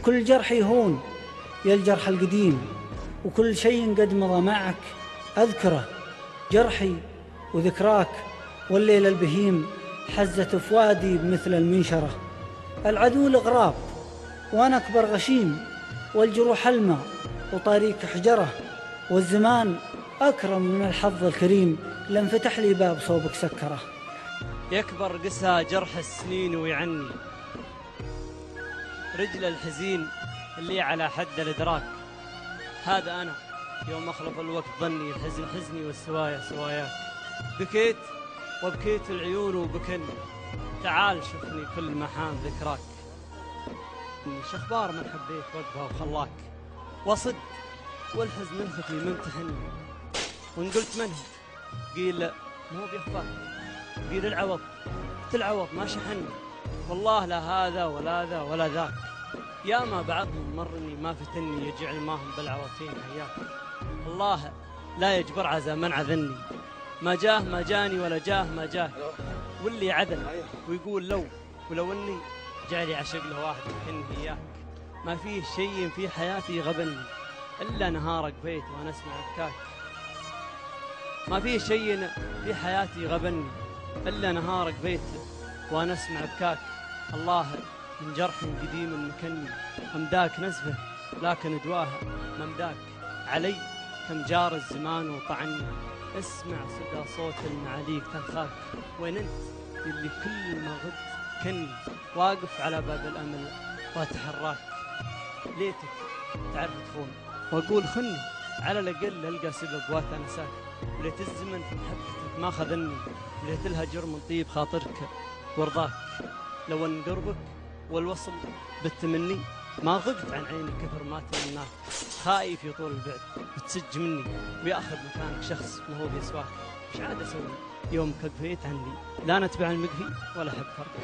كل جرح يهون يا الجرح القديم، وكل شيء قد مضى معك أذكره. جرحي وذكراك والليل البهيم حزت فؤادي بمثل المنشرة. العدو الغراب وأنا أكبر غشيم، والجروح الماء وطريق حجرة، والزمان أكرم من الحظ الكريم لم فتح لي باب صوبك سكره. يكبر قسى جرح السنين ويعني رجل الحزين اللي على حد الإدراك. هذا أنا يوم أخلف الوقت ظني، الحزن حزني والسوايا سواياك. بكيت وبكيت العيون وبكني، تعال شوفني كل ما حان ذكراك. شخبار من حبيت وقفها وخلاك، وصد والحزن الخفي ممتحني. وإن قلت منه قيل مو بيخفاك، قيل العوض العوض ما شحني. والله لا هذا ولا ذا ولا ذاك، يا ما بعضهم مرني ما فتني، يجعل ماهم بالعوضين هياك. الله لا يجبر عزا من عذني، ما جاه ما جاني ولا جاه ما جاه. واللي عدل ويقول لو ولو اني جعلي عشق له واحد يحن اياك. ما فيه شيء في حياتي غبني الا نهارك بيت وانا اسمع بكاك. ما فيه شيء في حياتي غبني الا نهارك بيت وانا اسمع بكاك. الله من جرح قديم مكني، امداك نزفه لكن دواها ممداك. علي كم جار الزمان وطعني، اسمع صدى صوت المعاليك تنخاك. وين انت اللي كل ما غد كني، واقف على باب الامل واتحراك. ليتك تعرف تخون واقول خني، على الاقل القى سبب واتنساك. وليت الزمن في محبتك ما خذني، وليت الهجر من طيب خاطرك ورضاك. لو ان قربك والوصل بالتمني، ما غبت عن عيني كثر ما تمناك. خايف يطول البعد وتسج مني، وياخذ مكانك شخص ما هو بيسواك. مش عاد اسوي يومك قفيت عني، لا نتبع المقفي ولا حب فرق.